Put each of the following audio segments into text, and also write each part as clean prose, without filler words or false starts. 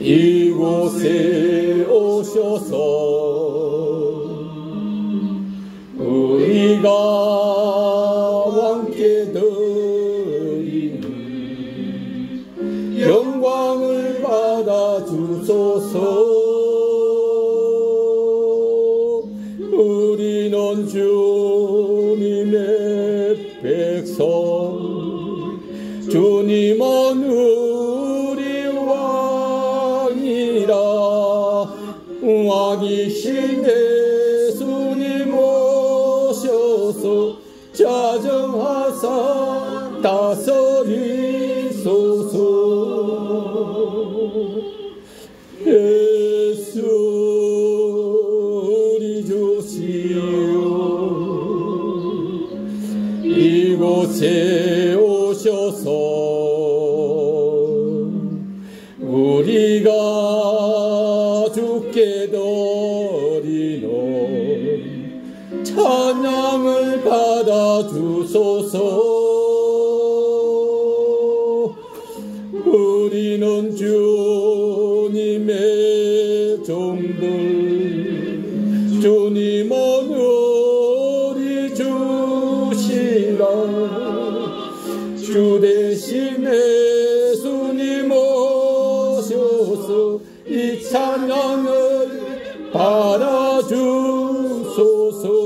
이곳에 오셔서 우리가 왕께 드리는 영광을 받아 주소서. 우리는 주님의 백성, 주님은 우리 왕이라. 왕이신 예수님 오셔서 자정하사 다스리소서. 예수 우리 주시오, 이곳에 오셔서 우리가 주께 드리는 찬양을 받아 주소서. 우리는 주님의 종들, 주님은 우리 주시라. 주 대신 예수님 오셔서 이 찬양을 받아 주소서.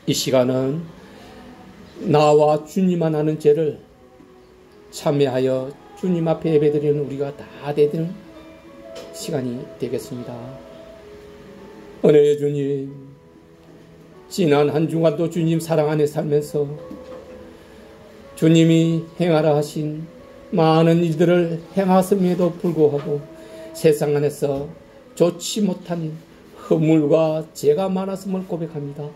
이 시간은 나와 주님만 아는 죄를 참회하여 주님 앞에 예배드리는 우리가 다 되는 시간이 되겠습니다. 은혜의 주님, 지난 한 주간도 주님 사랑 안에 살면서 주님이 행하라 하신 많은 일들을 행하심에도 불구하고 세상 안에서 좋지 못한 허물과 죄가 많았음을 고백합니다.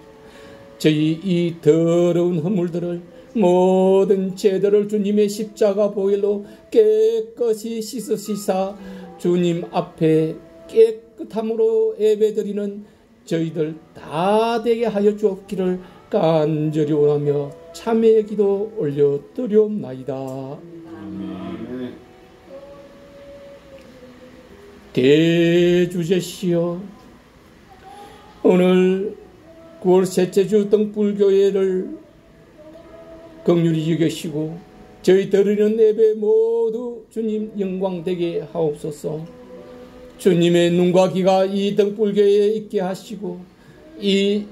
저희 이 더러운 허물들을, 모든 죄들을 주님의 십자가 보혈로 깨끗이 씻으시사 주님 앞에 깨끗함으로 예배드리는 저희들 다 되게 하여 주옵기를 간절히 원하며 참회의 기도 올려드리옵나이다. 대주제시여, 오늘 9월 셋째 주 등불교회를 긍휼히 여기시고 저희 드리는 예배 모두 주님 영광되게 하옵소서. 주님의 눈과 귀가 이 등불교회에 있게 하시고 이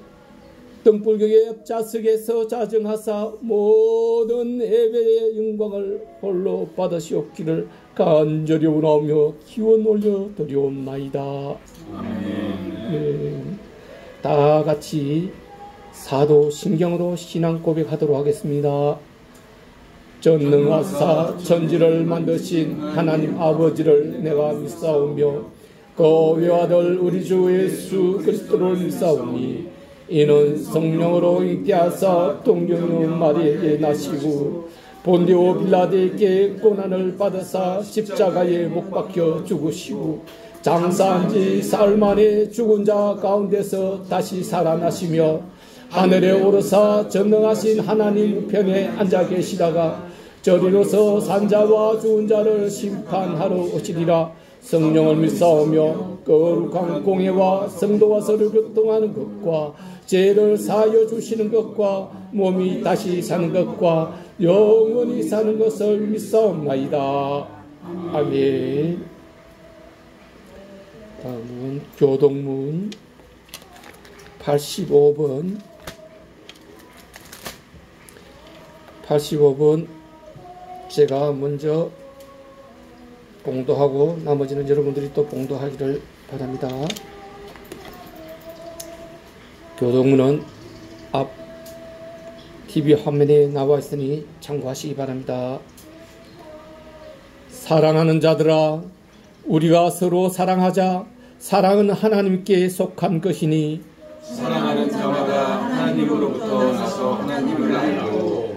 등불교회 옆좌석에서 자정하사 모든 예배의 영광을 홀로 받으시옵기를 간절히 원하며 기원 올려드리옵나이다. 다 같이 사도신경으로 신앙 고백하도록 하겠습니다. 전능하사 천지를 만드신 하나님 아버지를 내가 믿사오며 그 외아들 우리 주 예수 그리스도를 믿사오니 이는 성령으로 잉태하사 동정녀 마리에게 나시고 본디오 빌라데에게 고난을 받으사 십자가에 못 박혀 죽으시고 장사한 지 사흘 만에 죽은 자 가운데서 다시 살아나시며 하늘에 오르사 전능하신 하나님 우편에 앉아 계시다가 저리로서 산자와 죽은 자를 심판하러 오시리라. 성령을 믿사오며 거룩한 공회와 성도와 서로 교통하는 것과 죄를 사하여 주시는 것과 몸이 다시 사는 것과 영원히 사는 것을 믿사옵나이다. 아멘. 다음은 교동문 85번 제가 먼저 봉도하고 나머지는 여러분들이 또 봉도하기를 바랍니다. 교동문은 앞 TV 화면에 나와 있으니 참고하시기 바랍니다. 사랑하는 자들아, 우리가 서로 사랑하자. 사랑은 하나님께 속한 것이니 사랑하는 자마다 하나님으로부터 나서 하나님을 알고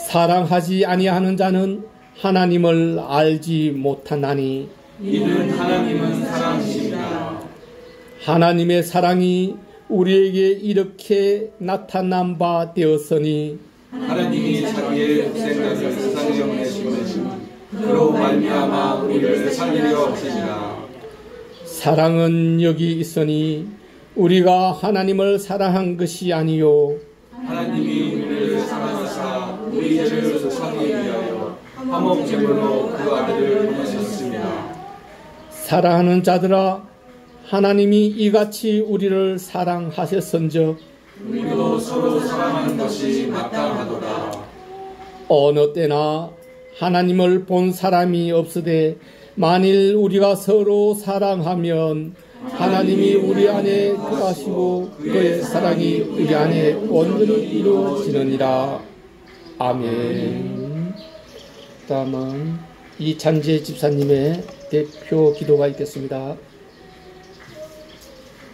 사랑하지 아니하는 자는 하나님을 알지 못하나니 이는 하나님은 사랑이십니다. 하나님의 사랑이 우리에게 이렇게 나타난 바 되었으니 하나님이 자기의 생각을 세상에 보내시고 그로 말미암아 우리를 살리려 하시니라. 사랑은 여기 있으니 우리가 하나님을 사랑한 것이 아니요 하나님이 우리를 사랑하사 우리 죄를 속하기 위하여 화목 제물로 그 아들을 보내셨습니다. 사랑하는 자들아, 하나님이 이같이 우리를 사랑하셨은즉 우리도 서로 사랑하는 것이 마땅하도다. 어느 때나 하나님을 본 사람이 없으되 만일 우리가 서로 사랑하면 하나님이 우리 안에 거하시고 그의 사랑이 우리 안에 온전히 이루어지느니라. 아멘. 다음은 이찬재 집사님의 대표 기도가 있겠습니다.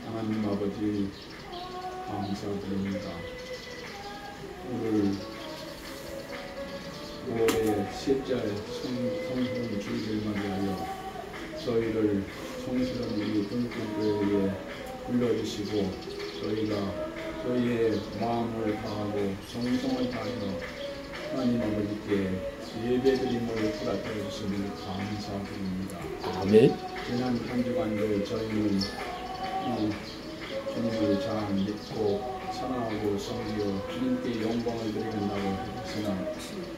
하나님 아버지 감사드립니다. 오늘 5월의 셋째 성수는 주일을 맞이하여 저희를 성실한 우리 등불교회에 불러주시고 저희가 저희의 마음을 다하고 정성을 다하여 하나님 아버지께 예배드림을 허락해 주시니 감사드립니다. 아멘. 지난 한 주간도 저희는 주님을 잘 믿고 사랑하고 섬기어 주님께 영광을 드리는다고 했으나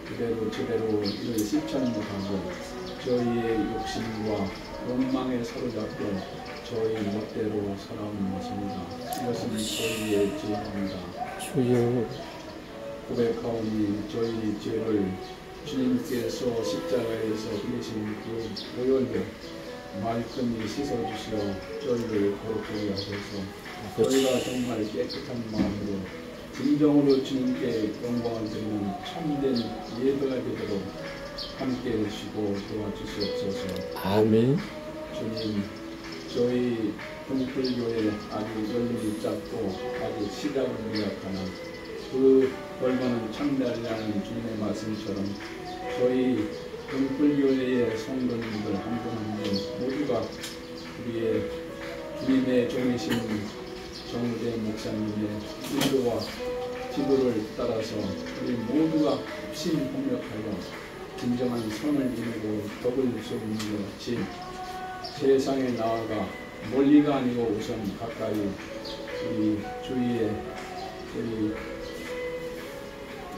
그대로 제대로 이를 실천 못하고 저희의 욕심과 욕망에 사로잡혀 저희 멋대로 살아온 것입니다. 이것은 저희의 죄입니다. 주여, 고백하오니 저희 죄를 주님께서 십자가에서 흘리신 그 보혈로 말끔히 씻어주시어 저희를 거룩하게 하셔서 저희가 정말 깨끗한 마음으로 진정으로 주님께 영광을 드리는 참된 예배가 되도록 함께 해주시고 도와주시옵소서. 아멘. 주님, 저희 등불교회 아주 열림이 짧고 아주 시작은 미약하나 그 결과는 참되리라는 주님의 말씀처럼 저희 등불교회의 성도님들 한 분 한 분 모두가 우리의 주님의 종이신 정우대 목사님의 인도와 지도를 따라서 우리 모두가 합심 협력하여 진정한 선을 이루고 덕을 쏘는 것 같이 세상에 나아가 멀리가 아니고 우선 가까이 우리 주위에 우리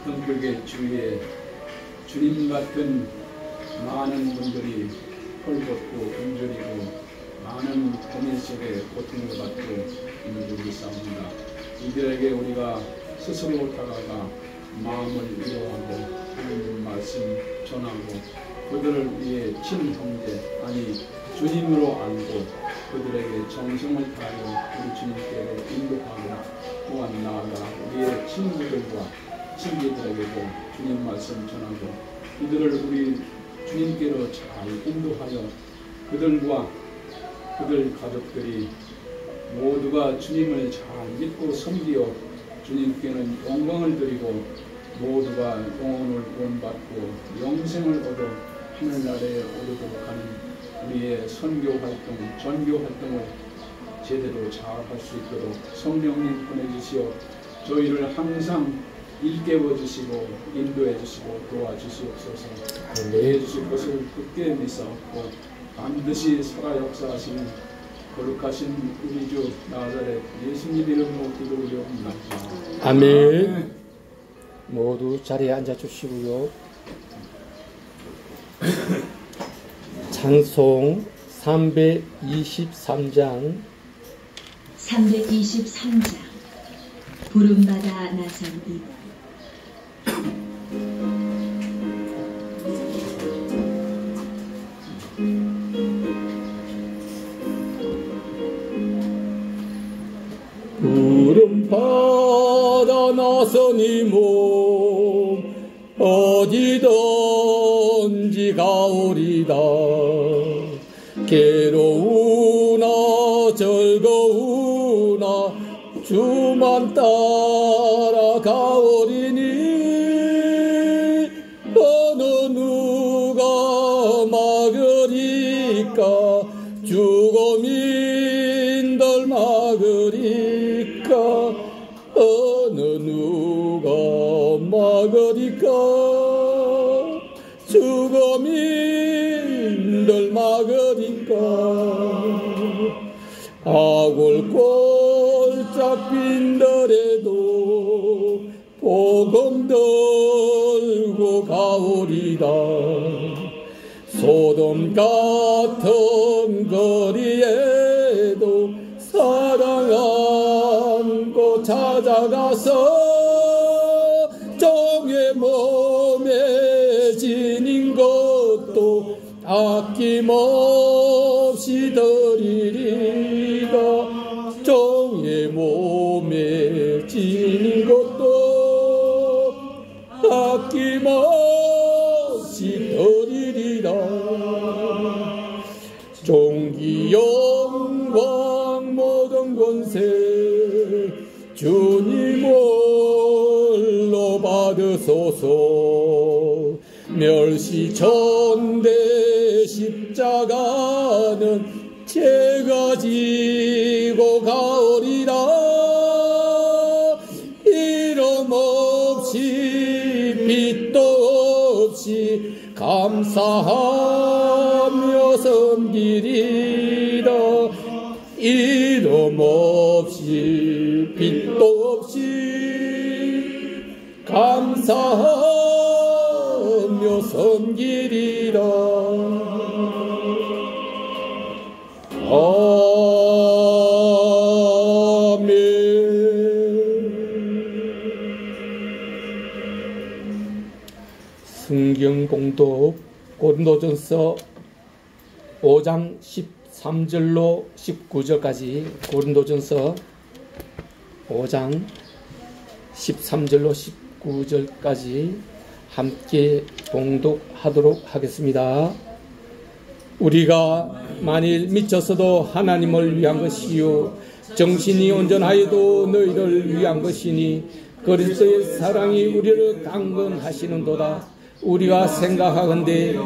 등불교 주위에 주님 같은 많은 분들이 헐벗고 굶주리고 많은 고민 속에 고통을 받고 있는 분이 있습니다. 이들에게 우리가 스스로 다가가 마음을 위로하고 하나님 말씀 전하고 그들을 위해 친형제 아니 주님으로 알고 그들에게 정성을 다하여 우리 주님께로 인도하고 또한 나아가 우리의 친구들과 친구들에게도 주님 말씀 전하고 이들을 우리 주님께로 잘 인도하여 그들과 그들 가족들이 모두가 주님을 잘 믿고 섬기어 주님께는 영광을 드리고 모두가 영혼을 구원받고 영생을 얻어 하늘나라에 오르도록 하는 우리의 선교 활동, 전교 활동을 제대로 잘 할 수 있도록 성령님 보내주시어 저희를 항상 일깨워 주시고 인도해 주시고 도와주시옵소서. 해 주실 것을 굳게 믿사옵고 반드시 살아 역사하시는 거룩하신 우리 주 나사렛 예수님 이름으로 기도 올려옵니다. 아멘. 모두 자리에 앉아 주시고요. 찬송 323장 323장 부름받아 나선 이들. 부름받아 나선 이 몸 어디든지 가오리다. 괴로우나 즐거우나 주만 따라 가오리니 어느 누가 막으리까. 죽음인들 막으리까 어느 누가 막으리까 죽음이 널 막으리까 악을 꼴짝 빈들에도 복음 들고 가오리다 소돔 같은 거리에도 사랑 안고 찾아가서 종의 몸에 지닌 것도 아낌없이 드리리다 종의 몸에 지닌 것도 아낌없이 드리리다 종기 영광 모든 권세 주님 홀로 받으소서 멸시천대 십자가는 제가 지고 가오리라 이름 없이 빛도 없이 감사하며 섬기리라 이름 없이 빛도 없이 감사하며 섬기리라 아멘. 성경 공독 고린도전서 5장 13절로 19절까지 고린도전서 5장 13절로 19절까지 함께 봉독하도록 하겠습니다. 우리가 만일 미쳤어도 하나님을 위한 것이요 정신이 온전하여도 너희를 위한 것이니 그리스도의 사랑이 우리를 강건하시는도다. 우리가 생각하건대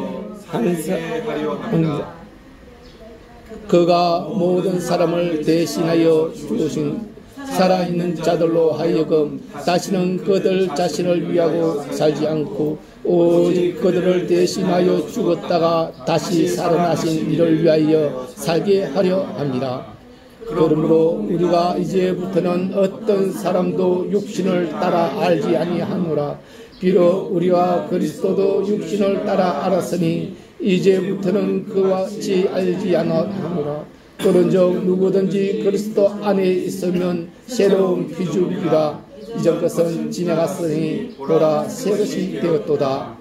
그가 모든 사람을 대신하여 죽으신 살아있는 자들로 하여금 다시는 그들 자신을 위하고 살지 않고 오직 그들을 대신하여 죽었다가 다시 살아나신 이를 위하여 살게 하려 합니다. 그러므로 우리가 이제부터는 어떤 사람도 육신을 따라 알지 아니하노라. 비록 우리와 그리스도도 육신을 따라 알았으니 이제부터는 그와 같이 알지 아니하노라. 그런즉 누구든지 그리스도 안에 있으면 새로운 피조물이라. 이전 것은 지나갔으니 보라 새 것이 되었도다.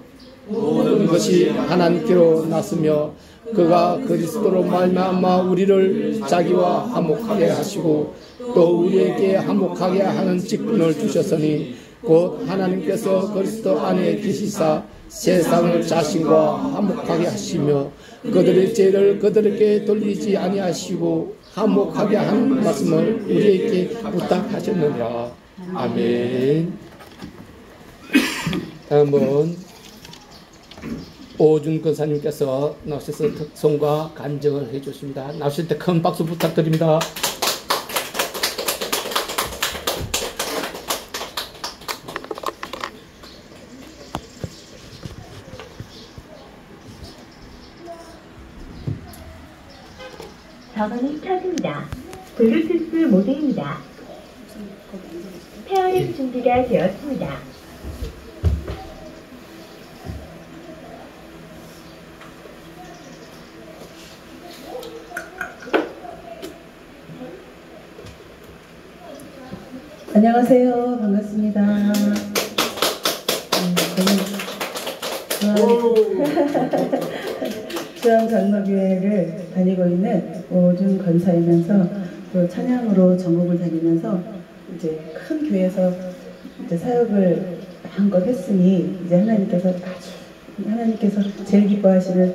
모든 것이 하나님께로 났으며 그가 그리스도로 말미암아 우리를 자기와 화목하게 하시고 또 우리에게 화목하게 하는 직분을 주셨으니 곧 하나님께서 그리스도 안에 계시사 세상을 자신과 화목하게 하시며 그들의 죄를 그들에게 돌리지 아니하시고 화목하게 하는 말씀을 우리에게 부탁하셨느니라. 아멘. 다음은 오준 권사님께서 나오셔서 특송과 간증을 해주십니다. 나오실 때 큰 박수 부탁드립니다. 저번은 켜집니다. 블루투스 모드입니다. 페어링 준비가 되었습니다. 안녕하세요. 반갑습니다. 저는 수양장로교회를 다니고 있는 오준 권사이면서 또 찬양으로 전국을 다니면서 이제 큰 교회에서 이제 사역을 마음껏 했으니 이제 하나님께서 제일 기뻐하시는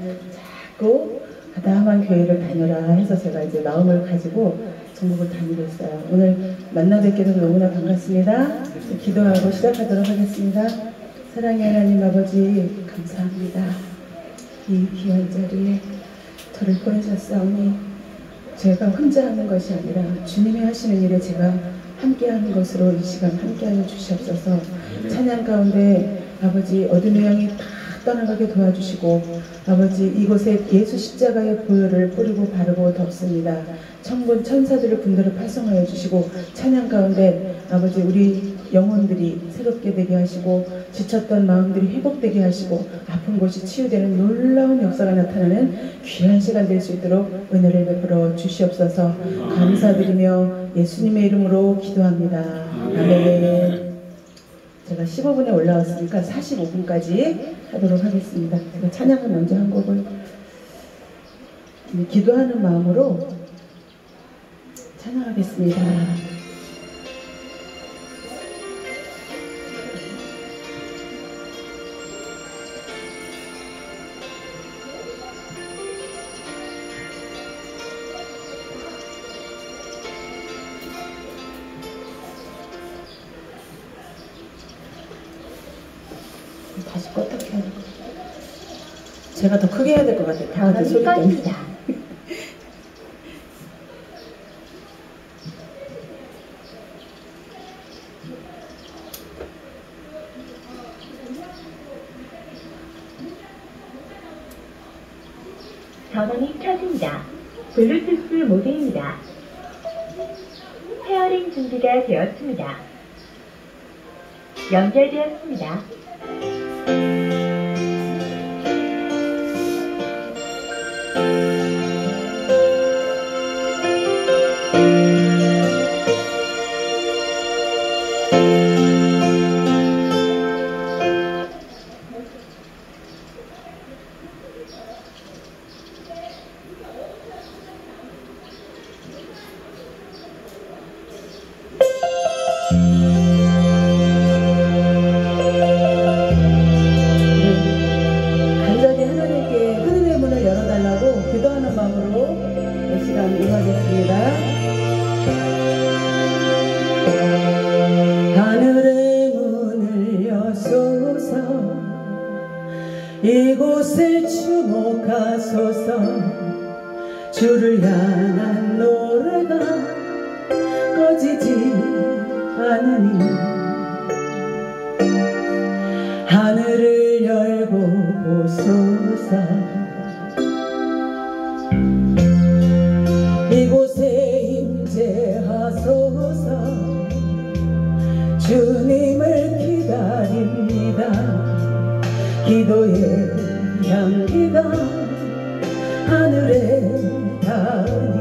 작고 아담한 교회를 다녀라 해서 제가 이제 마음을 가지고 전국을 다니고 있어요. 오늘 만나 뵙게 돼서 너무나 반갑습니다. 기도하고 시작하도록 하겠습니다. 사랑의 하나님 아버지 감사합니다. 이 귀한 자리에 저를 보내셨사오니 제가 혼자 하는 것이 아니라 주님이 하시는 일에 제가 함께하는 것으로 이 시간 함께하여 주시옵소서. 찬양 가운데 아버지 어둠의 영이 다 떠나가게 도와주시고, 아버지 이곳에 예수 십자가의 보혈을 뿌리고 바르고 덮습니다. 천군 천사들을 분들을 활성화해 주시고, 찬양 가운데 아버지 우리 영혼들이 새롭게 되게 하시고, 지쳤던 마음들이 회복되게 하시고, 아픈 곳이 치유되는 놀라운 역사가 나타나는 귀한 시간 될 수 있도록 은혜를 베풀어 주시옵소서. 감사드리며 예수님의 이름으로 기도합니다. 아멘. 제가 15분에 올라왔으니까 45분까지 하도록 하겠습니다. 제가 찬양을 먼저 한 곡을 기도하는 마음으로 찬양하겠습니다. 다시 껐다 켜야 될 것 같아요. 제가 더 크게 해야 될 것 같아요. 다들 소리 때문에. 꺼입니다. 전원이 켜집니다. 블루투스 모드입니다. 페어링 준비가 되었습니다. 연결되었습니다. 간절히 하나님께 하늘의 문을 열어달라고 기도하는 마음으로 이 시간 임하겠습니다. 하늘의 문을 여소서, 이곳을 주목하소서. 주를 향한 노래가 꺼지지 않으니 하늘을 열고 보소서. 이곳에 임재하소서. 주님을 기다립니다. 기도의 향기가 하늘에 닿으니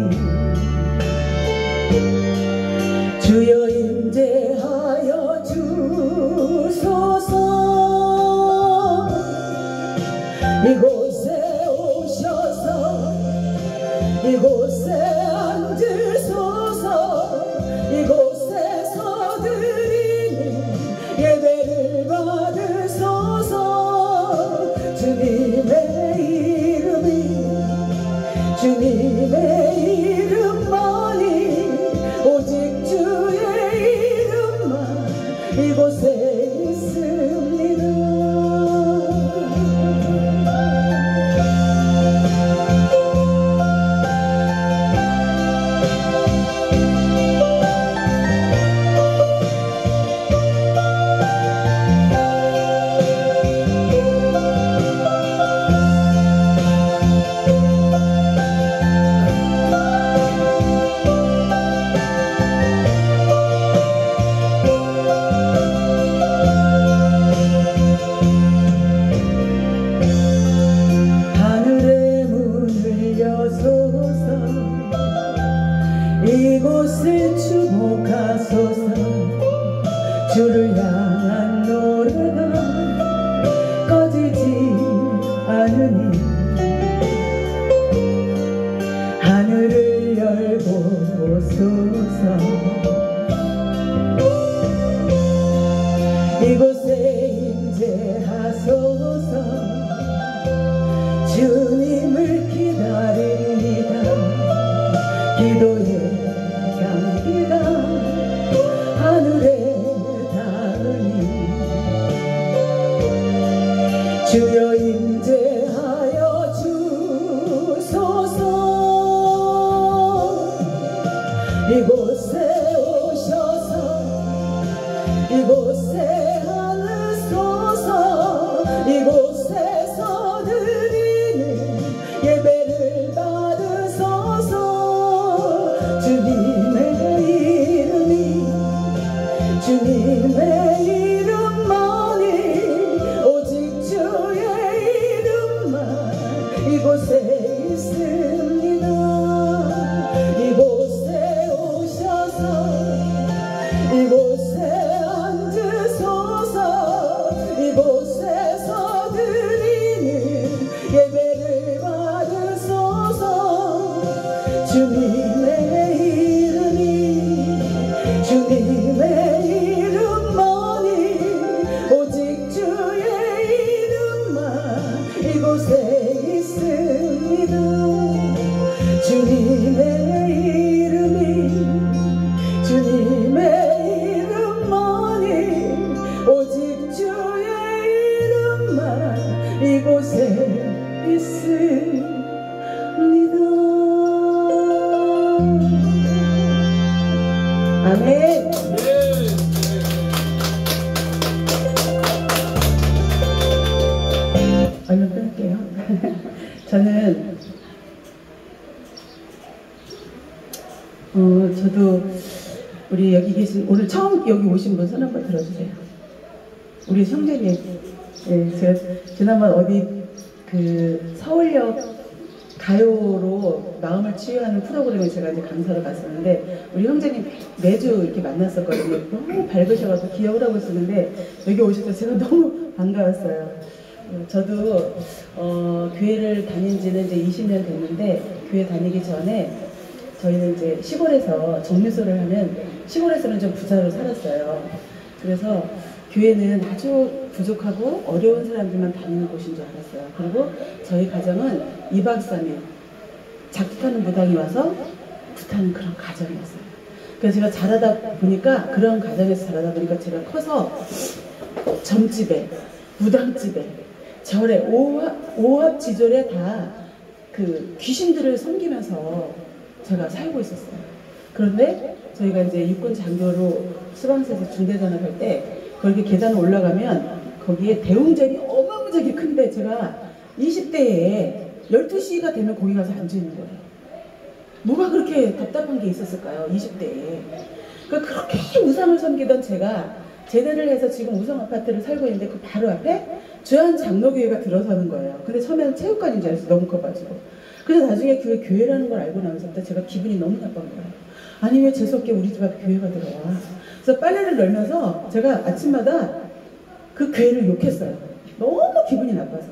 주여 임재하여 주소서. 이곳에 오셔서 이곳에 앉으소서. 이곳에서 드리는 예배를 받으소서. 주님의 이름만이, 오직 주의 이름만 이곳에 있습니다. 하늘의 문을 여소서. 이곳을 주목하소서. 주를 향한 노래가 꺼지지 않으니 하늘을 열고 보소서. 이곳에 임재하소서. 주님을 기다립니다. 기도의 향기가 하늘에 닿으니 주여 임재하여 주소서. 이곳에 앉으소서 이곳에서 드리는 예배를 받으소서 주님의 이름이 주님의 이름만이 오직 주의 이름만 이곳에 있습니다. 이곳에 오셔서 이곳에 앉으소서 이곳에서 드리는 예배를 받으소서 주님의 이름이 주님의 이름만이 오직 주의 이름만 이곳에 있습니다. 주님의 이름이 주님의 이름만이 오직 주의 이름만 이곳에 있습니다. 아멘. 얼른 끊을게요. 저는 저도 우리 여기 계신 오늘 처음 여기 오신 분 손 한번 들어주세요. 우리 형제님. 네, 제가 지난번 어디 그 서울역 가요로 마음을 치유하는 프로그램에 제가 이제 강사를 갔었는데 우리 형제님 매주 이렇게 만났었거든요. 너무 밝으셔가지고 기억을 하고 있었는데 여기 오셔서 제가 너무 반가웠어요. 저도 교회를 다닌 지는 이제 20년 됐는데 교회 다니기 전에 저희는 이제 시골에서 정류소를 하는 시골에서는 좀 부자로 살았어요. 그래서 교회는 아주 부족하고 어려운 사람들만 다니는 곳인 줄 알았어요. 그리고 저희 가정은 2박 3일 작두타는 무당이 와서 구타는 그런 가정이었어요. 그래서 제가 자라다 보니까 그런 가정에서 자라다 보니까 제가 커서 점집에 무당집에 절에 오합지졸에 다 그 귀신들을 섬기면서 제가 살고 있었어요. 그런데 저희가 이제 육군 장교로 수방사에서 중대 전역할 때 거기 계단 올라가면 거기에 대웅전이 어마무지하게 큰데 제가 20대에 12시가 되면 거기 가서 앉아있는 거예요. 뭐가 그렇게 답답한 게 있었을까요? 20대에. 그러니까 그렇게 우상을 섬기던 제가 제대를 해서 지금 우상 아파트를 살고 있는데 그 바로 앞에 주한 장로교회가 들어서는 거예요. 근데 처음에는 체육관인 줄 알았어요. 너무 커가지고. 그래서 나중에 그게 교회라는 걸 알고 나서부터 제가 기분이 너무 나쁜 거예요. 아니 왜 재수없게 우리 집 앞에 교회가 들어와. 그래서 빨래를 널면서 제가 아침마다 그 교회를 욕했어요. 너무 기분이 나빠서.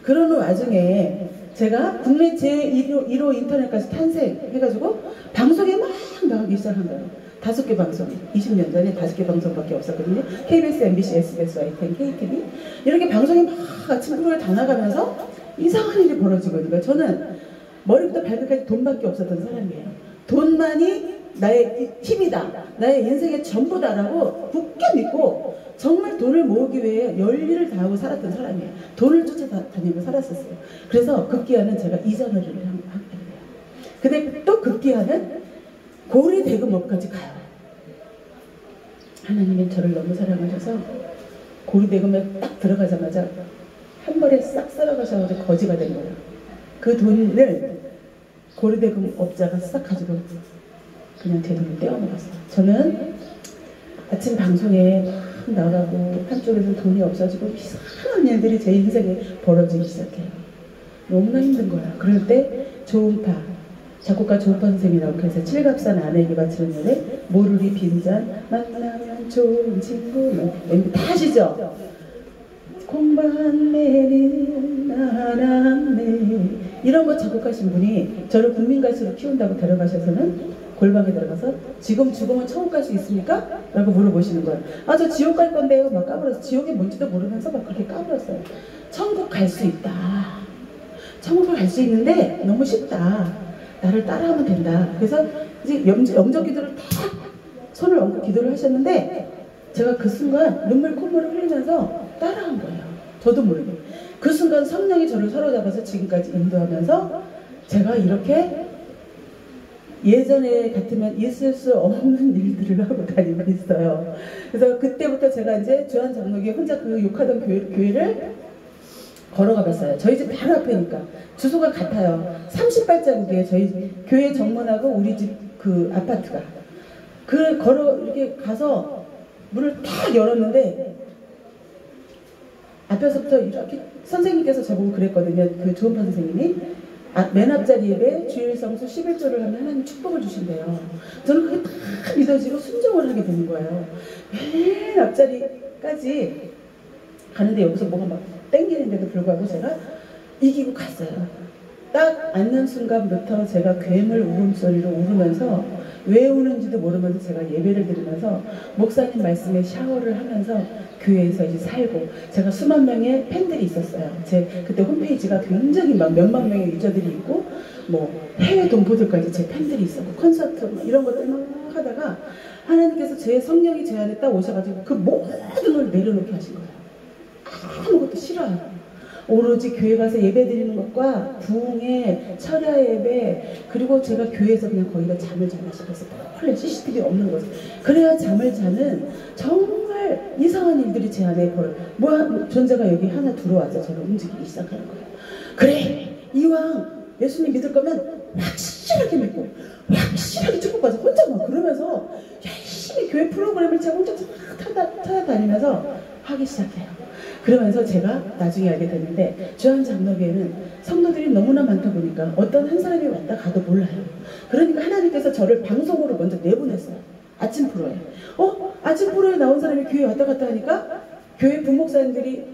그러는 와중에 제가 국내 제1호 인터넷까지 탄생해가지고 방송에 막 나가기 시작한 거예요. 5개 방송, 20년 전에 5개 방송밖에 없었거든요. KBS, MBC, SBS, YTN, KTV 이렇게 방송에 막 아침 프로를 다 나가면서 이상한 일이 벌어지거든요. 저는 머리부터 발끝까지 돈밖에 없었던 사람이에요. 돈만이 나의 힘이다. 나의 인생의 전부다라고 굳게 믿고 정말 돈을 모으기 위해 열일을 다하고 살았던 사람이에요. 돈을 쫓아다니고 살았었어요. 그래서 급기야는 제가 이전을 하게 돼요. 근데 또 급기야는 고리 대금업까지 가요. 하나님은 저를 너무 사랑하셔서 고리 대금에 딱 들어가자마자 한 번에 싹 쓸어가셔서 거지가 된 거예요. 그 돈을 고리 대금 업자가 싹 가지고 그냥 제 돈을 떼어먹었어요. 저는 아침 방송에 막 나가고 한쪽에서 돈이 없어지고 이상한 일들이 제 인생에 벌어지기 시작해요. 너무나 힘든 거야. 그럴 때 조은파 작곡가 조은파 선생님이 나온 그래서 칠갑산 아내에게 바치는 노래 모르리 빈잔 만나면 좋은 친구 다 아시죠? 공반내는 나랑네 이런 거 작곡하신 분이 저를 국민가수로 키운다고 데려가셔서는 골방에 들어가서 지금 죽으면 천국 갈 수 있습니까? 라고 물어보시는 거예요. 아, 저 지옥 갈 건데요. 막 까불어서 지옥이 뭔지도 모르면서 막 그렇게 까불었어요. 천국 갈 수 있다. 천국을 갈 수 있는데 너무 쉽다. 나를 따라하면 된다. 그래서 이제 영적 기도를 다 손을 얹고 기도를 하셨는데 제가 그 순간 눈물 콧물을 흘리면서 따라한 거예요. 저도 모르게. 그 순간 성령이 저를 사로잡아서 지금까지 인도하면서 제가 이렇게 예전에 같으면 있을 수 없는 일들을 하고 다니고 있어요. 그래서 그때부터 제가 이제 주한 장로교회 혼자 그 욕하던 교회를 걸어가 봤어요. 저희 집 바로 앞이니까. 주소가 같아요. 30발자국이에요. 저희 교회 정문하고 우리 집 그 아파트가. 그 걸어 이렇게 가서 문을 탁 열었는데 앞에서부터 이렇게 선생님께서 저보고 그랬거든요. 그 조은파 선생님이. 맨 앞자리 예배 주일성수 11조를 하면 하나님 축복을 주신대요. 저는 그게 다 믿어지고 순종을 하게 되는 거예요. 맨 앞자리까지 가는데 여기서 뭐가 막 땡기는데도 불구하고 제가 이기고 갔어요. 딱 앉는 순간부터 제가 괴물 울음소리로 울으면서 왜 우는지도 모르면서 제가 예배를 드리면서 목사님 말씀에 샤워를 하면서 교회에서 이제 살고, 제가 수만 명의 팬들이 있었어요. 제 그때 홈페이지가 굉장히 막 몇만 명의 유저들이 있고 뭐 해외 동포들까지 제 팬들이 있었고 콘서트 막 이런 것들 막 하다가 하나님께서 제 성령이 제 안에 딱 오셔가지고 그 모든 걸 내려놓게 하신 거예요. 아무것도 싫어요. 오로지 교회 가서 예배 드리는 것과 부흥회, 철야 예배, 그리고 제가 교회에서 그냥 거기다 잠을 자나 싶어서 원래 CCTV 없는 곳. 그래야 잠을 자는 정말 이상한 일들이 제 안에 존재가 여기 하나 들어와서 제가 움직이기 시작하는 거예요. 그래! 이왕 예수님 믿을 거면 확실하게 믿고 확실하게 축복받아. 혼자 막 그러면서 열심히 교회 프로그램을 제가 혼자 찾아다니면서 하기 시작해요. 그러면서 제가 나중에 알게 됐는데 주한 장로교회는 성도들이 너무나 많다 보니까 어떤 한 사람이 왔다 가도 몰라요. 그러니까 하나님께서 저를 방송으로 먼저 내보냈어요. 아침 프로에. 아침 프로에 나온 사람이 교회 왔다 갔다 하니까 교회 부목사님들이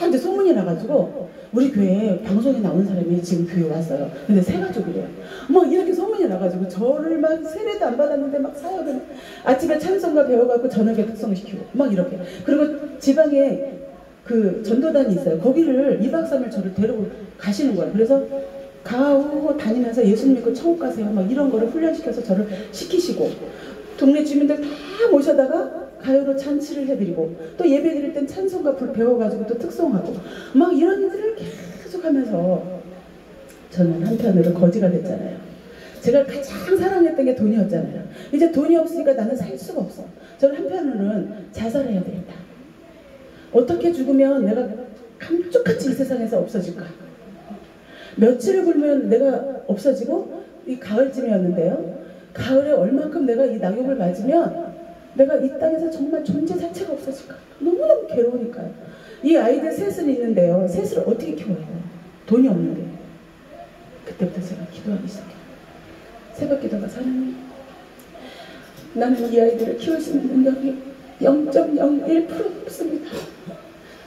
다 이제 소문이 나가지고 우리 교회에 방송에 나온 사람이 지금 교회 왔어요. 근데 세 가족이래요. 막 이렇게 소문이 나가지고 저를 막 세례도 안 받았는데 막 사역을 아침에 찬송가 배워갖고 저녁에 특성시키고 막 이렇게. 그리고 지방에 그 전도단이 있어요. 거기를 2박 3일 저를 데리고 가시는 거예요. 그래서 가고 다니면서 예수님 믿고 천국 가세요 막 이런 거를 훈련시켜서 저를 시키시고, 동네 주민들 다 모셔다가 가요로 잔치를 해드리고, 또 예배 드릴 땐 찬송가 배워가지고 또 특송하고 막 이런 일들을 계속 하면서 저는 한편으로 거지가 됐잖아요. 제가 가장 사랑했던 게 돈이었잖아요. 이제 돈이 없으니까 나는 살 수가 없어. 저는 한편으로는 자살해야 되겠다. 어떻게 죽으면 내가 감쪽같이 이 세상에서 없어질까? 며칠을 굶으면 내가 없어지고, 이 가을쯤이었는데요. 가을에 얼만큼 내가 이 낙엽을 맞으면 내가 이 땅에서 정말 존재 자체가 없어질까? 너무너무 괴로우니까요. 이 아이들 셋은 있는데요. 셋을 어떻게 키워요? 돈이 없는데. 그때부터 제가 기도하기 시작해요. 새벽 기도가 하나님, 나는 이 아이들을 키울 수 있는 능력이 0.01% 없습니다.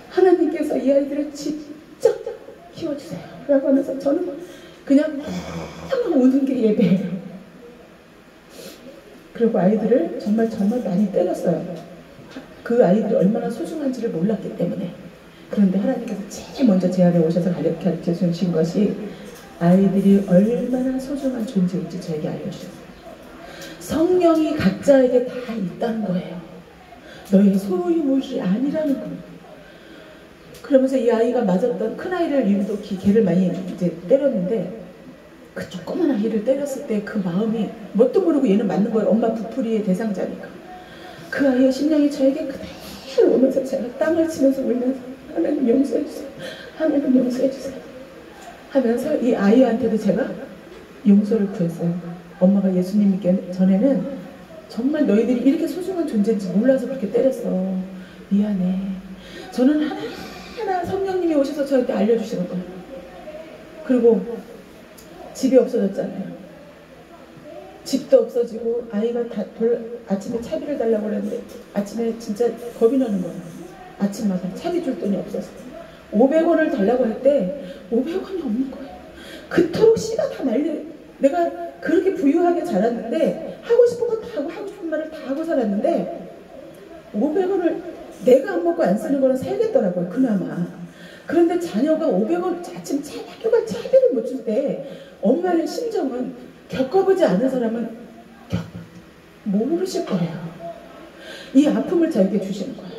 하나님께서 이 아이들을 직접 키워주세요 라고 하면서 저는 그냥 너무 우는 게 예배예요. 그리고 아이들을 정말 많이 때렸어요. 그 아이들이 얼마나 소중한지를 몰랐기 때문에. 그런데 하나님께서 제일 먼저 제 안에 오셔서 가르쳐 주신 것이 아이들이 얼마나 소중한 존재인지 저에게 알려주셨어요. 성령이 각자에게 다 있다는 거예요. 너의 소유물이 아니라는 거예요. 그러면서 이 아이가 맞았던 큰아이를 유독히 걔를 많이 이제 때렸는데, 그 조그만 아이를 때렸을 때 그 마음이 뭣도 모르고 얘는 맞는 거예요. 엄마 부풀이의 대상자니까. 그 아이의 심령이 저에게 그대로 오면서 제가 땅을 치면서 울면서 하나님 용서해주세요. 하나님 용서해주세요. 하면서 이 아이한테도 제가 용서를 구했어요. 엄마가 예수님 믿기 전에는 정말 너희들이 이렇게 소중한 존재인지 몰라서 그렇게 때렸어. 미안해. 저는 하나하나 성령님이 오셔서 저한테 알려주시는 거예요. 그리고 집이 없어졌잖아요. 집도 없어지고 아이가 아침에 차비를 달라고 그랬는데 아침에 진짜 겁이 나는 거예요. 아침마다 차비 줄 돈이 없어서 500원을 달라고 할 때 500원이 없는 거예요. 그토록 씨가 다 내가 그렇게 부유하게 자랐는데 하고 싶은 거 다 하고 하고 싶은 말을 다 하고 살았는데 500원을 내가 안 먹고 안 쓰는 거는 살겠더라고요. 그나마. 그런데 자녀가 500원 아침 학교가 차비를 못 줄 때 엄마의 심정은 겪어보지 않은 사람은 모르실 거예요. 이 아픔을 저에게 주시는 거예요.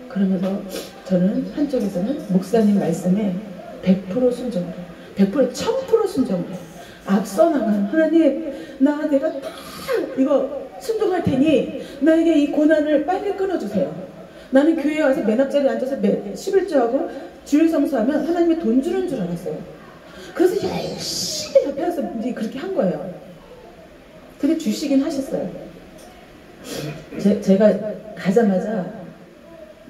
그러면서 저는 한쪽에서는 목사님 말씀에 100% 순종을 해요. 100% 1000% 순종을 해요. 앞서 나가요. 하나님, 내가 다 이거 순종할 테니 나에게 이 고난을 빨리 끊어주세요. 나는 교회에 와서 맨 앞자리에 앉아서 11조하고 주일 성수하면 하나님이 돈 주는 줄 알았어요. 그래서 열심히 옆에 와서 그렇게 한 거예요. 근데 주시긴 하셨어요. 제가 가자마자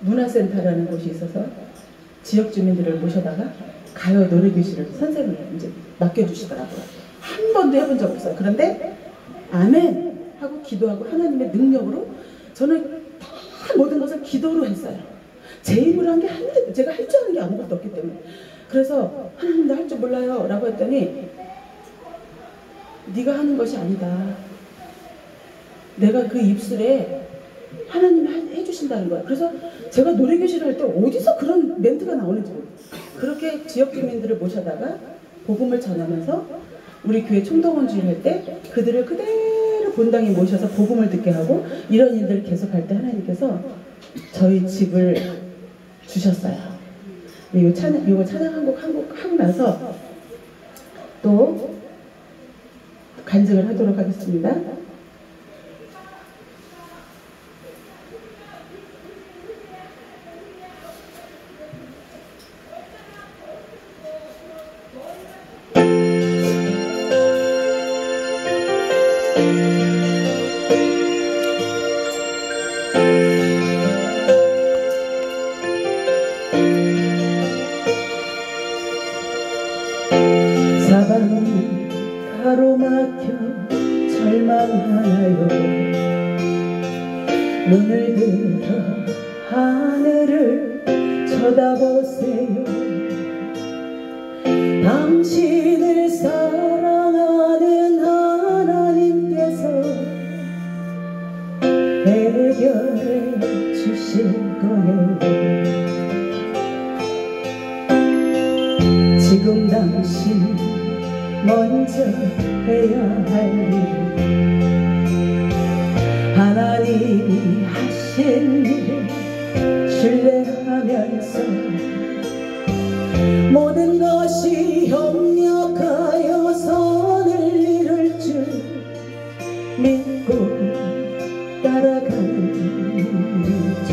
문화센터라는 곳이 있어서 지역 주민들을 모셔다가 가요 노래교실을 선생님이 이제 맡겨주시더라고요. 한 번도 해본 적 없어요. 그런데 아멘 하고 기도하고 하나님의 능력으로 저는 다 모든 것을 기도로 했어요. 제 힘으로 한 게 제가 할 줄 아는 게 아무것도 없기 때문에. 그래서 하나님 나 할 줄 몰라요 라고 했더니 네가 하는 것이 아니다. 내가 그 입술에 하나님이 해주신다는 거야. 그래서 제가 노래교실을 할 때 어디서 그런 멘트가 나오는지 모르겠어요. 그렇게 지역 주민들을 모셔다가 복음을 전하면서 우리 교회 총동원주의를 할 때 그들을 그대로 본당에 모셔서 복음을 듣게 하고 이런 일들을 계속할 때 하나님께서 저희 집을 주셨어요. 이거 찬양 한 곡 하고 나서 또 간증을 하도록 하겠습니다. 사방이 가로막혀 절망하나요. 눈을 들어 하늘을 쳐다보세요. 당신을 사랑하는 하나님께서 해결해 주실 거예요. 지금 당신 먼저 해야 할 일, 하나님이 하신 일을 신뢰하면서 모든 것이 협력하여 선을 이룰 줄 믿고 따라가는 줄.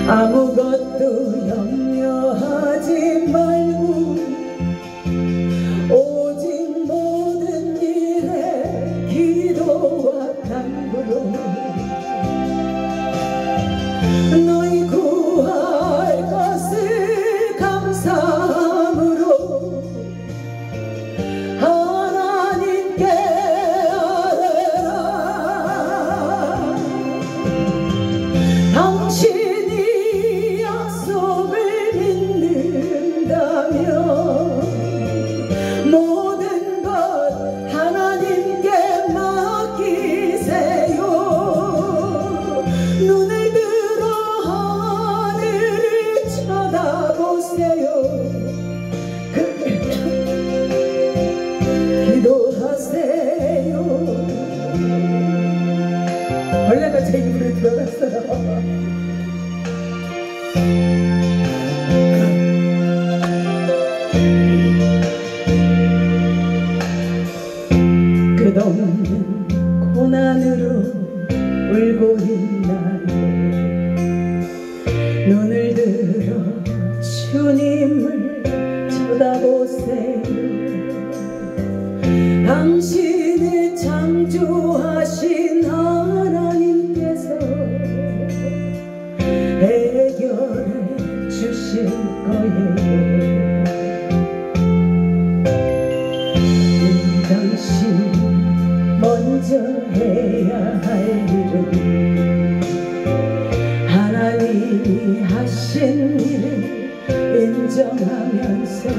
아무것도 염려하지 말고 오직 모든 일에 기도와 간구로 너희 구할 것을 감사함으로 하나님께 아뢰라. 당신이 약속을 믿는다면 모든 것 하나님께 맡기세요. 눈을 들어 하늘을 쳐다보세요. 기도하세요. 벌레가 제 입으로 들어갔어요. 끝없는 고난으로 울고 있나요. 눈을 들어 주님을 쳐다보세요. 당신을 창조하신 하나님께서 해결해 주실 거예요. 당신 먼저 해야 할 일은 하나님이 하신 일을 인정하면서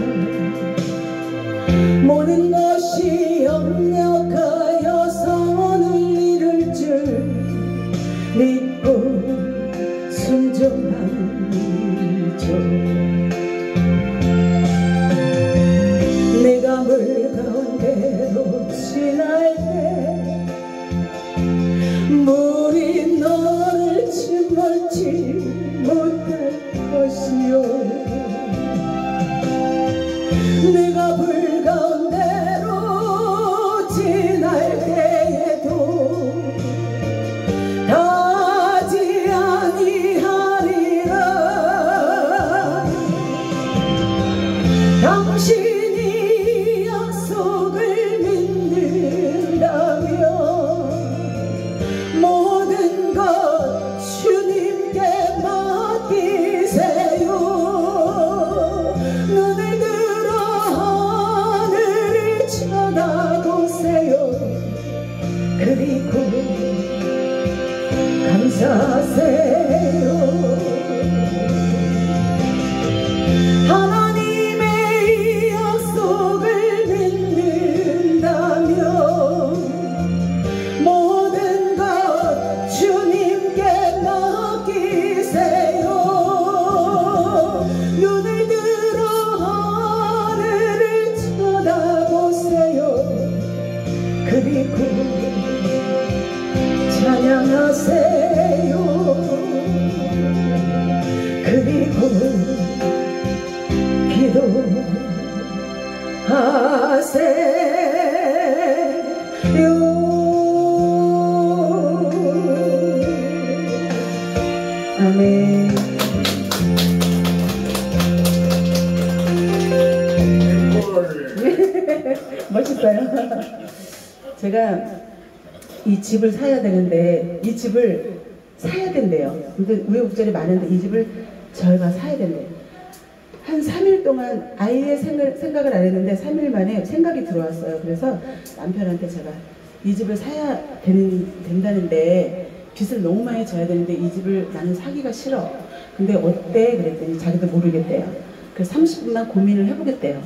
찾아보세요. 그리고 감사하세요. 하나님의 약속을 믿는다면 모든 것 주님께 맡기세요. 눈을 들어 하늘을 쳐다보세요. 그리고 찬양하세요. 그리고 기도하세요. 아멘. 멋있어요. 제가 이 집을 사야 되는데 이 집을 사야 된대요. 근데 우여곡절이 많은데 이 집을 저희가 사야 된대요. 한 3일 동안 아예 생각을 안 했는데 3일 만에 생각이 들어왔어요. 그래서 남편한테 제가 이 집을 사야 된다는데 빚을 너무 많이 져야 되는데 이 집을 나는 사기가 싫어. 근데 어때? 그랬더니 자기도 모르겠대요. 그래서 30분만 고민을 해보겠대요.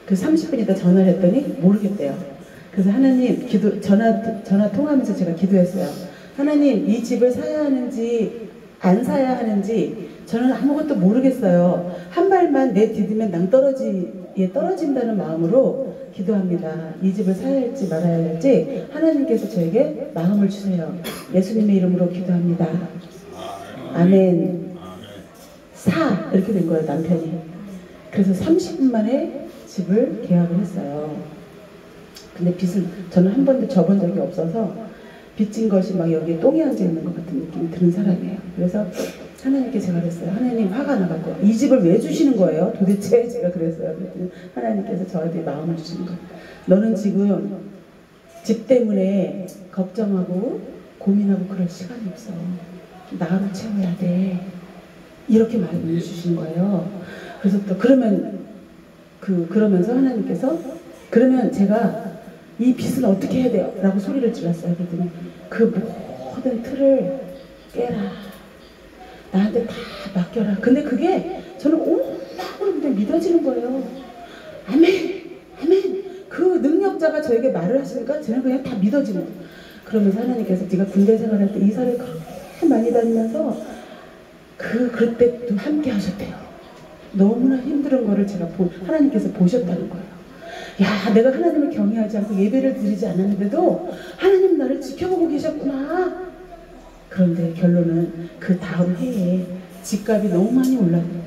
그래서 30분 있다 전화를 했더니 모르겠대요. 그래서 하나님 전화 통화하면서 제가 기도했어요. 하나님 이 집을 사야 하는지 안 사야 하는지 저는 아무것도 모르겠어요. 한 발만 내디디면 낭 떨어진다는 마음으로 기도합니다. 이 집을 사야 할지 말아야 할지 하나님께서 저에게 마음을 주세요. 예수님의 이름으로 기도합니다. 아멘. 사 이렇게 된 거예요, 남편이. 그래서 30분 만에 집을 계약을 했어요. 근데 빚을 저는 한 번도 져본 적이 없어서 빚진 것이 막 여기에 똥이 앉아 있는 것 같은 느낌이 드는 사람이에요. 그래서 하나님께 제가 그랬어요. 하나님 화가 나갖고 이 집을 왜 주시는 거예요? 도대체 제가 그랬어요. 그랬더니 하나님께서 저한테 마음을 주시는 거예요. 너는 지금 집 때문에 걱정하고 고민하고 그럴 시간이 없어. 나로 채워야 돼. 이렇게 말씀해 주시는 거예요. 그래서 또 그러면서 하나님께서 그러면 제가 이 빚은 어떻게 해야 돼요? 라고 소리를 질렀어요. 그랬더니 그 모든 틀을 깨라. 나한테 다 맡겨라. 근데 그게 저는 온몸으로 그냥 믿어지는 거예요. 아멘! 아멘! 그 능력자가 저에게 말을 하시니까 저는 그냥 다 믿어지는 거예요. 그러면서 하나님께서 네가 군대 생활할 때 이사를 그렇게 많이 다니면서 그때도 함께 하셨대요. 너무나 힘든 거를 제가 하나님께서 보셨다는 거예요. 야, 내가 하나님을 경외하지 않고 예배를 드리지 않았는데도 하나님 나를 지켜보고 계셨구나. 그런데 결론은 그 다음 해에 집값이 너무 많이 올랐어요.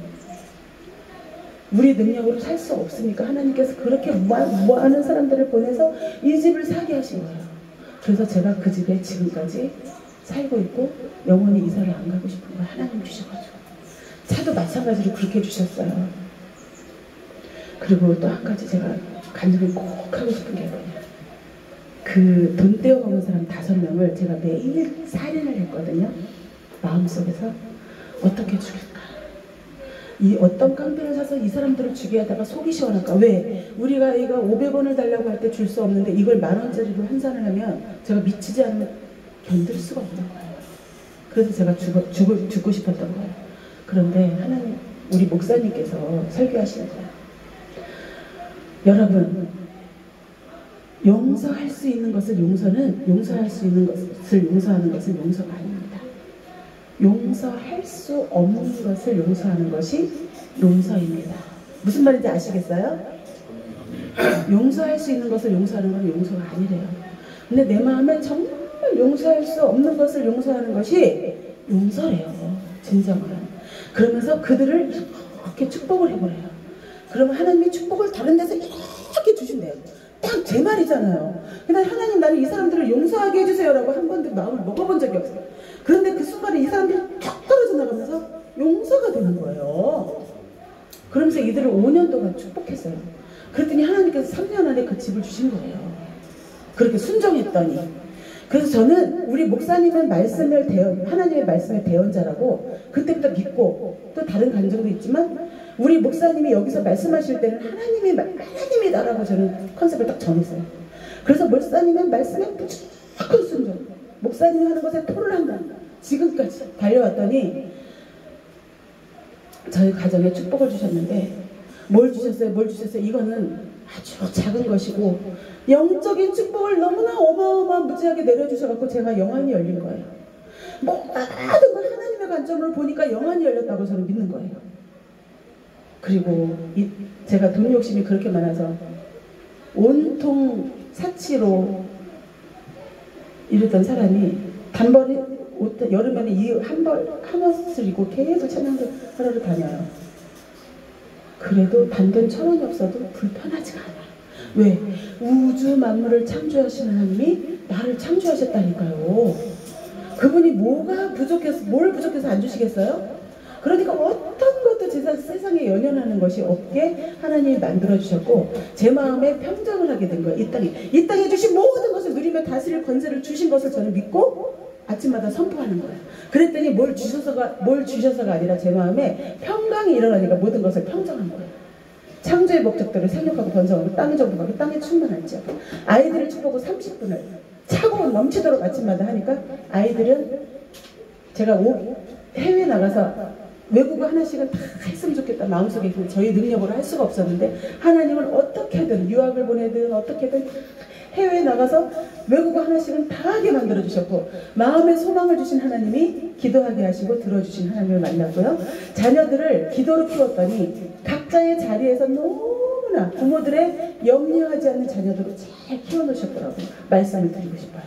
우리 능력으로 살 수 없으니까 하나님께서 그렇게 많은 사람들을 보내서 이 집을 사게 하신 거예요. 그래서 제가 그 집에 지금까지 살고 있고 영원히 이사를 안 가고 싶은 걸 하나님 주셔가지고 차도 마찬가지로 그렇게 해주셨어요. 그리고 또 한 가지 제가 간증을 꼭 하고 싶은 게 뭐냐, 그 돈 떼어먹는 사람 5명을 제가 매일 살인을 했거든요. 마음속에서 어떻게 죽일까, 이 어떤 깡패를 사서 이 사람들을 죽여야 하다가 속이 시원할까. 왜? 우리가 이거 500원을 달라고 할 때 줄 수 없는데 이걸 10,000원짜리로 환산을 하면 제가 미치지 않으면 견딜 수가 없는 거예요. 그래서 제가 죽고 싶었던 거예요. 그런데 하나님, 우리 목사님께서 설교하시는 거예요. 여러분, 용서할 수 있는 것을 용서할 수 있는 것을 용서하는 것은 용서가 아닙니다. 용서할 수 없는 것을 용서하는 것이 용서입니다. 무슨 말인지 아시겠어요? 용서할 수 있는 것을 용서하는 건 용서가 아니래요. 근데 내 마음에 정말 용서할 수 없는 것을 용서하는 것이 용서래요. 진정한. 그러면서 그들을 이렇게 축복을 해버려요. 그러면 하나님이 축복을 다른 데서 이렇게 주신대요. 딱 제 말이잖아요. 근데 하나님, 나는 이 사람들을 용서하게 해주세요 라고 한 번도 마음을 먹어본 적이 없어요. 그런데 그 순간에 이 사람들이 툭 떨어져 나가면서 용서가 되는 거예요. 그러면서 이들을 5년 동안 축복했어요. 그랬더니 하나님께서 3년 안에 그 집을 주신 거예요. 그렇게 순종했더니. 그래서 저는 우리 목사님은 하나님의 말씀의 대언자라고 그때부터 믿고, 또 다른 간증도 있지만 우리 목사님이 여기서 말씀하실 때는 하나님이다라고 저는 컨셉을 딱 정했어요. 그래서 목사님은 말씀에 무조건 순종. 목사님이 하는 것에 토를 한다. 지금까지 달려왔더니 저희 가정에 축복을 주셨는데 뭘 주셨어요? 뭘 주셨어요? 이거는 아주 작은 것이고 영적인 축복을 너무나 어마어마한 무지하게 내려주셔갖고 제가 영안이 열린 거예요. 모든 걸 하나님의 관점으로 보니까 영안이 열렸다고 저는 믿는 거예요. 그리고 제가 돈 욕심이 그렇게 많아서 온통 사치로 이랬던 사람이 단번에 여름에는 이 한 옷을 입고 계속 찬양을 하러 다녀요. 그래도 단돈 1,000원이 없어도 불편하지가 않아요. 왜? 우주 만물을 창조하신 하나님이 나를 창조하셨다니까요. 그분이 뭐가 부족해서, 뭘 부족해서 안 주시겠어요? 그러니까 어떤 것도 세상에 연연하는 것이 없게 하나님이 만들어주셨고 제 마음에 평정을 하게 된 거예요. 이 땅에 주신 모든 것을 누리며 다스릴 권세를 주신 것을 저는 믿고 아침마다 선포하는 거예요. 그랬더니 뭘 주셔서가 아니라 제 마음에 평강이 일어나니까 모든 것을 평정한 거예요. 창조의 목적들을 생각하고 번성하고 땅에 정복하고 땅에 충만할지 아이들을 축복하고 30분을 차고 넘치도록 아침마다 하니까 아이들은 제가 해외 나가서 외국어 하나씩은 다 했으면 좋겠다 마음속에 있는데 저희 능력으로 할 수가 없었는데 하나님은 어떻게든 유학을 보내든 어떻게든 해외에 나가서 외국어 하나씩은 다 하게 만들어주셨고 마음에 소망을 주신 하나님이 기도하게 하시고 들어주신 하나님을 만났고요. 자녀들을 기도로 키웠더니 각자의 자리에서 너무나 부모들의 염려하지 않는 자녀들을 잘 키워놓으셨더라고요. 말씀을 드리고 싶어요.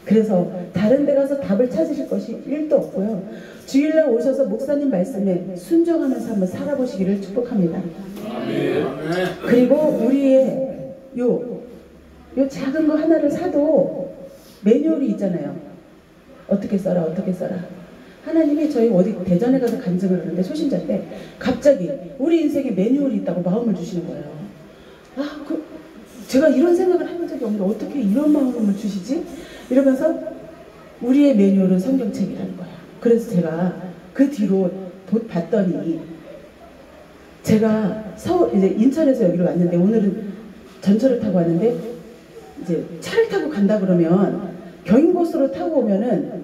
그래서 다른 데 가서 답을 찾으실 것이 1도 없고요. 주일날 오셔서 목사님 말씀에 순종하면서 한번 살아보시기를 축복합니다. 그리고 우리의 요 작은 거 하나를 사도 매뉴얼이 있잖아요. 어떻게 써라 어떻게 써라. 하나님이 저희 어디 대전에 가서 간증을 하는데 초신자 때 갑자기 우리 인생에 매뉴얼이 있다고 마음을 주시는 거예요. 제가 이런 생각을 해본 적이 없는데 어떻게 이런 마음을 주시지? 이러면서 우리의 매뉴얼은 성경책이라는 거야. 그래서 제가 그 뒤로 봤더니 제가 이제 인천에서 여기로 왔는데 오늘은 전철을 타고 왔는데 이제 차를 타고 간다 그러면 경인고속으로 타고 오면은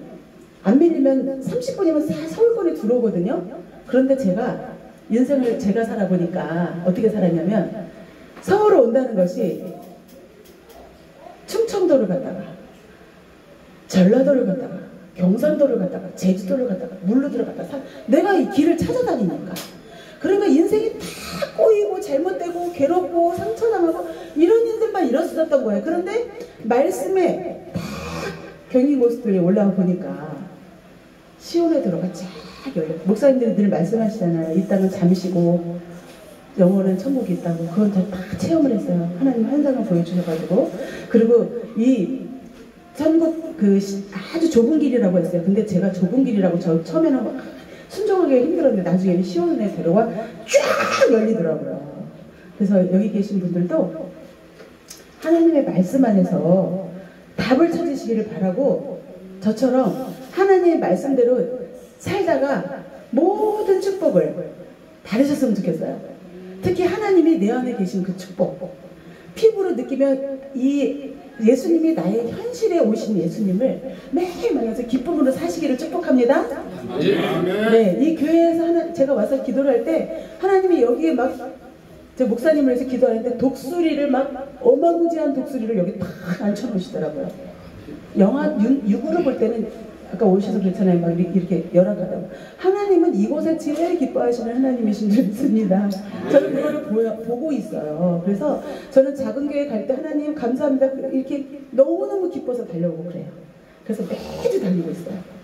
안 밀리면 30분이면 서울권에 들어오거든요. 그런데 제가 인생을 제가 살아보니까 어떻게 살았냐면 서울로 온다는 것이 충청도를 갔다가 전라도를 갔다가 경상도를 갔다가 제주도를 갔다가 물로들을 갔다가 내가 이 길을 찾아다니니까 그러니까 인생이 다 꼬이고 잘못되고 괴롭고 상처당하고 이런 일들만 일었었던 거예요. 그런데 말씀에 딱 경인고속도로에 올라와 보니까 시온에 들어가 쫙 열려. 목사님들이 늘 말씀하시잖아요. 이 땅은 잠시고 영원한 천국이 있다고. 그건 다 체험을 했어요. 하나님 환상을 보여주셔가지고. 그리고 이 천국 아주 좁은 길이라고 했어요. 근데 제가 좁은 길이라고 처음에는 순종하기가 힘들었는데 나중에는 시온에 데려와 쫙 열리더라고요. 그래서 여기 계신 분들도 하나님의 말씀 안에서 답을 찾으시기를 바라고 저처럼 하나님의 말씀대로 살다가 모든 축복을 받으셨으면 좋겠어요. 특히 하나님이 내 안에 계신 그 축복 피부로 느끼면 이 예수님이 나의 현실에 오신 예수님을 매일 만나서 기쁨으로 사시기를 축복합니다. 네, 이 교회에서 제가 와서 기도를 할 때 하나님이 여기에 제 목사님을 해서 기도하는데 독수리를 어마무지한 독수리를 여기 탁 앉혀놓으시더라고요. 영화 6으로 볼 때는 아까 오셔서 그렇잖아요. 막 이렇게 열악하다고. 하나님은 이곳에 제일 기뻐하시는 하나님이신 줄 믿습니다. 저는 그거를 보고 있어요. 그래서 저는 작은 교회 갈 때 하나님 감사합니다. 이렇게 너무너무 기뻐서 달려오고 그래요. 그래서 매주 달리고 있어요.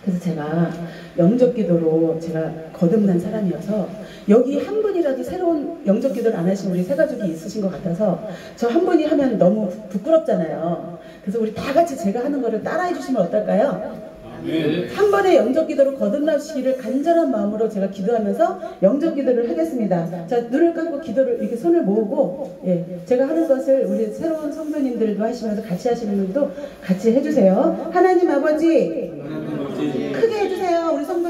그래서 제가 영접 기도로 제가 거듭난 사람이어서 여기 한 분이라도 새로운 영접 기도를 안 하신 우리 새 가족이 있으신 것 같아서 저 한 분이 하면 너무 부끄럽잖아요. 그래서 우리 다 같이 제가 하는 거를 따라해 주시면 어떨까요? 한 번의 영접 기도로 거듭나시기를 간절한 마음으로 제가 기도하면서 영접 기도를 하겠습니다. 자, 눈을 감고 기도를 이렇게 손을 모으고 제가 하는 것을 우리 새로운 성도님들도 하시면서 같이 하시는 분도 같이 해주세요. 하나님 아버지 크게 해주세요. 우리 성도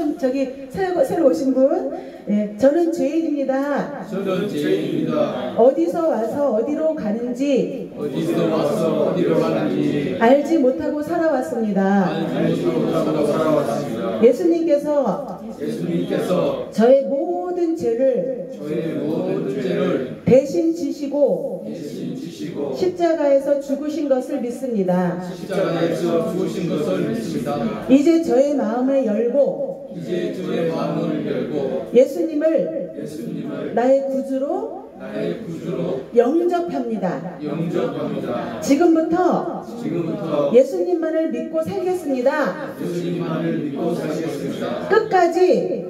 새로 오신 분 네, 저는 죄인입니다. 저는 죄인입니다. 어디서 와서 어디로 가는지 어디서 와서 어디로 가는지 알지 못하고 살아왔습니다. 알지 못하고 살아왔습니다. 예수님께서 예수님께서 저의 모든 죄를 저의 모든 죄를 대신 지시고 대신 지시고 십자가에서 죽으신 것을 믿습니다. 십자가에서 죽으신 것을 믿습니다. 이제 저의 마음을 열고 이제 저의 마음을 열고 예수님을 나의 구주로 나의 구주로 영접합니다. 영접합니다. 지금부터 지금부터 예수님만을 믿고 살겠습니다. 예수님만을 믿고 살겠습니다. 끝까지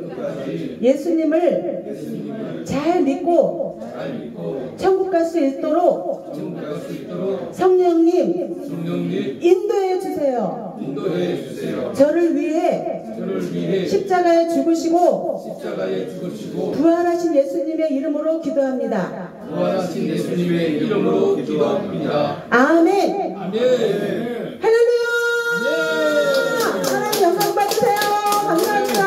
예수님을 잘 믿고 잘 믿고 천국 갈 수 있도록 전갈 수 있도록 성령님 성령님 인도해 주세요. 인도해 주세요. 저를 위해 저를 위해 십자가에 죽으시고 십자가에 죽으시고 부활하신 예수님의 이름으로 기도합니다. 부활하신 예수님의 이름으로 기도합니다. 아멘. 아멘. 할렐루야. 하나님 영광 받으세요. 감사합니다.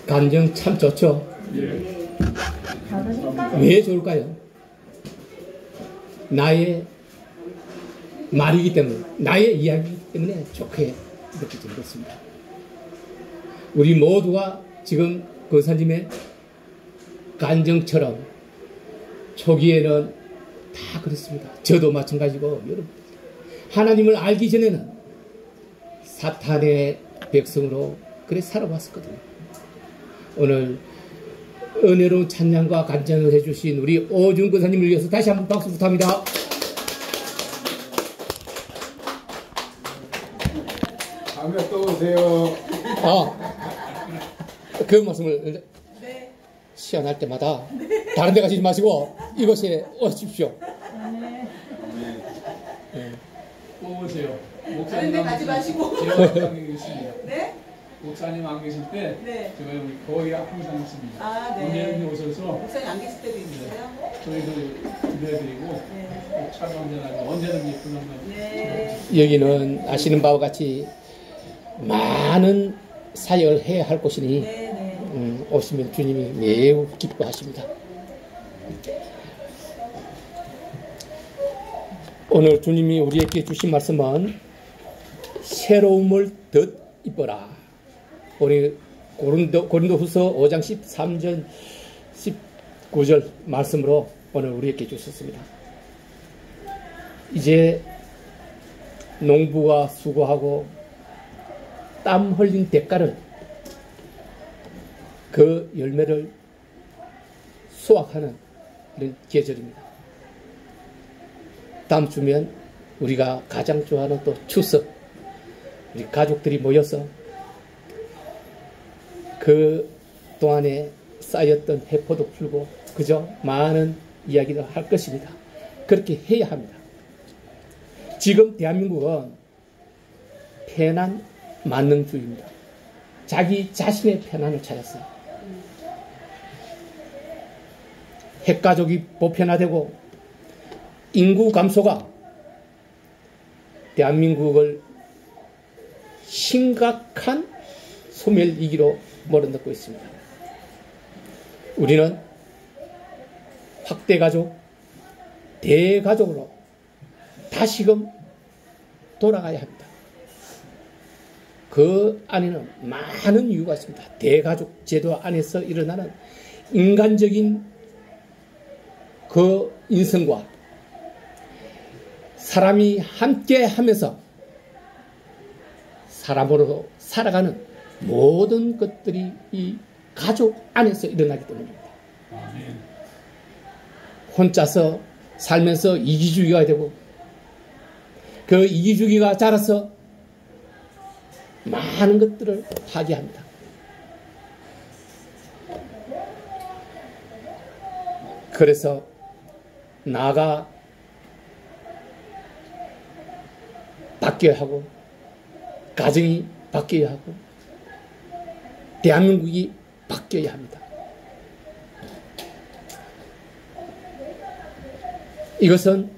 간증 참 좋죠. 왜 좋을까요? 나의 말이기 때문에, 나의 이야기이기 때문에 좋게 느껴지는 것입니다. 우리 모두가 지금 권사님의 간증처럼 초기에는 다 그렇습니다. 저도 마찬가지고 여러분, 하나님을 알기 전에는 사탄의 백성으로 그래 살아왔었거든요. 오늘 은혜로운 찬양과 간증을 해주신 우리 오준 권사님을 위해서 다시 한번 박수 부탁합니다. 다음에 또 오세요. 그 말씀을 시연할 때마다 다른 데 가지 마시고 이곳에 오십시오. 또 오세요. 다른 데 가지 마시고. 제가 목사님 계십니다. 네? 목사님 안 계실 때 네. 제가 거의 항상 있습니다. 아, 네. 오늘 오셔서 목사님 안 계실 때도 있으세요? 저희도 기도해드리고 네. 차가 언제나 언제든지 불러면 네. 여기는 아시는 바와 같이 많은 사역을 해야 할 곳이니 네, 네. 오시면 주님이 매우 기뻐하십니다. 오늘 주님이 우리에게 주신 말씀은 새로움을 덧입어라. 우리 고린도후서 5장 13절 19절 말씀으로 오늘 우리에게 주셨습니다. 이제 농부가 수고하고 땀 흘린 대가를, 그 열매를 수확하는 그런 계절입니다. 다음 주면 우리가 가장 좋아하는 또 추석, 우리 가족들이 모여서 그 동안에 쌓였던 해포도 풀고 그저 많은 이야기를 할 것입니다. 그렇게 해야 합니다. 지금 대한민국은 편안 만능주의입니다. 자기 자신의 편안을 찾았어요. 핵가족이 보편화되고 인구 감소가 대한민국을 심각한 소멸위기로 몰아넣고 있습니다. 우리는 확대가족, 대가족으로 다시금 돌아가야 합니다. 그 안에는 많은 이유가 있습니다. 대가족 제도 안에서 일어나는 인간적인 그 인성과 사람이 함께 하면서 사람으로 살아가는 모든 것들이 이 가족 안에서 일어나기 때문입니다. 혼자서 살면서 이기주의가 되고 그 이기주의가 자라서 많은 것들을 파괴합니다. 그래서 나가 바뀌어야 하고 가정이 바뀌어야 하고 대한민국이 바뀌어야 합니다. 이것은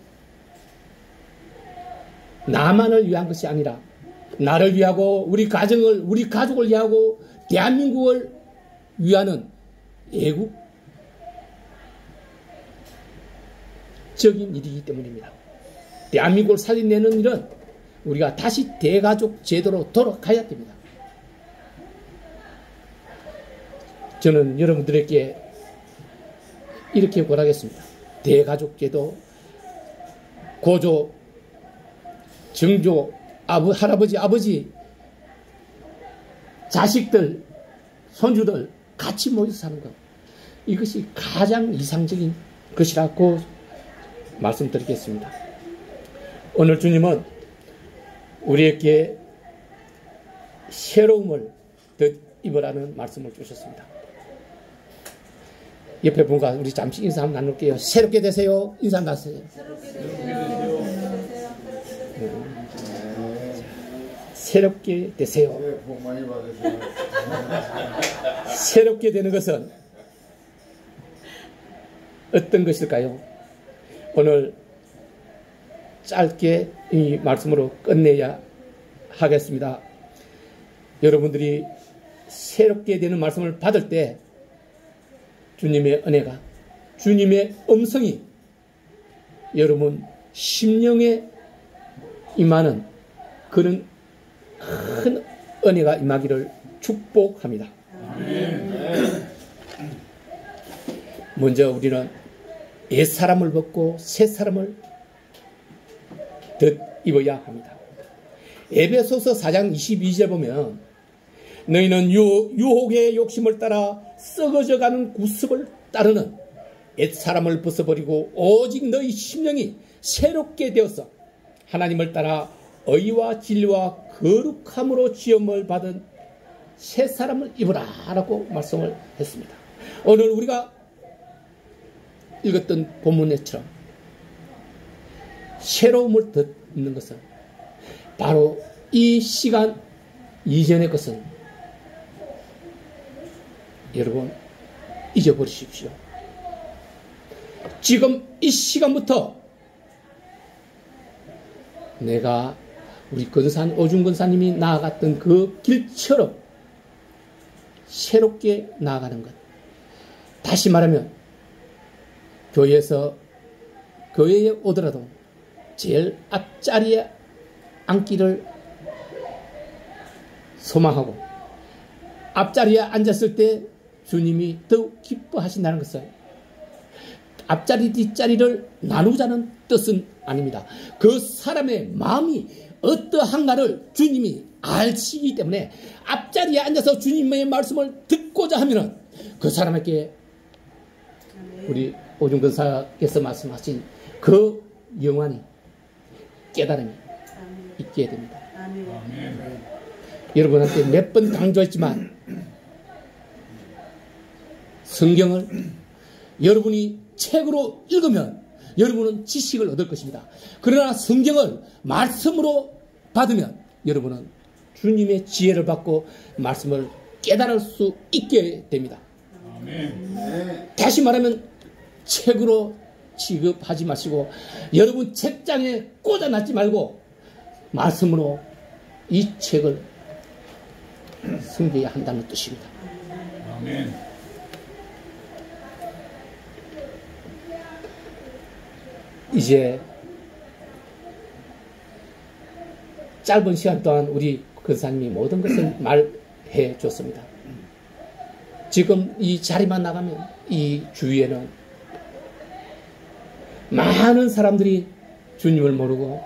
나만을 위한 것이 아니라 나를 위하고 우리 가정을, 우리 가족을 위하고 대한민국을 위하는 애국적인 일이기 때문입니다. 대한민국을 살려내는 일은 우리가 다시 대가족 제도로 돌아가야 됩니다. 저는 여러분들에게 이렇게 권하겠습니다. 대가족 제도, 고조, 정조, 할아버지, 아버지, 자식들, 손주들 같이 모여서 사는 것. 이것이 가장 이상적인 것이라고 말씀드리겠습니다. 오늘 주님은 우리에게 새로움을 입으라는 말씀을 주셨습니다. 옆에 분과 우리 잠시 인사 한번 나눌게요. 새롭게 되세요. 인사 나세요. 새롭게 되세요. 복 많이 받으세요. 새롭게 되는 것은 어떤 것일까요? 오늘 짧게 이 말씀으로 끝내야 하겠습니다. 여러분들이 새롭게 되는 말씀을 받을 때 주님의 은혜가, 주님의 음성이 여러분 심령에 임하는 그런 큰 은혜가 임하기를 축복합니다. 먼저 우리는 옛사람을 벗고 새사람을 입어야 합니다. 에베소서 4장 22절 보면 너희는 유혹의 욕심을 따라 썩어져가는 구습을 따르는 옛사람을 벗어버리고 오직 너희 심령이 새롭게 되어서 하나님을 따라 의와 진리와 거룩함으로 지음을 받은 새사람을 입으라 라고 말씀을 했습니다. 오늘 우리가 읽었던 본문에처럼 새로움을 듣는 것은 바로 이 시간 이전의 것은 여러분 잊어버리십시오. 지금 이 시간부터 내가 우리 오중 권사님이 나아갔던 그 길처럼 새롭게 나아가는 것. 다시 말하면 교회에 오더라도 제일 앞자리에 앉기를 소망하고 앞자리에 앉았을 때 주님이 더욱 기뻐하신다는 것은 앞자리 뒷자리를 나누자는 뜻은 아닙니다. 그 사람의 마음이 어떠한가를 주님이 아시기 때문에 앞자리에 앉아서 주님의 말씀을 듣고자 하면 그 사람에게 우리 오중근사께서 말씀하신 그 영원히 깨달음이 있게 됩니다. 여러분한테 몇 번 강조했지만 성경을 여러분이 책으로 읽으면 여러분은 지식을 얻을 것입니다. 그러나 성경을 말씀으로 받으면 여러분은 주님의 지혜를 받고 말씀을 깨달을 수 있게 됩니다. 다시 말하면 책으로 취급하지 마시고 여러분 책장에 꽂아놨지 말고 말씀으로 이 책을 숨겨야 한다는 뜻입니다. 아멘. 이제 짧은 시간 동안 우리 권사님이 모든 것을 말해 줬습니다. 지금 이 자리만 나가면 이 주위에는 많은 사람들이 주님을 모르고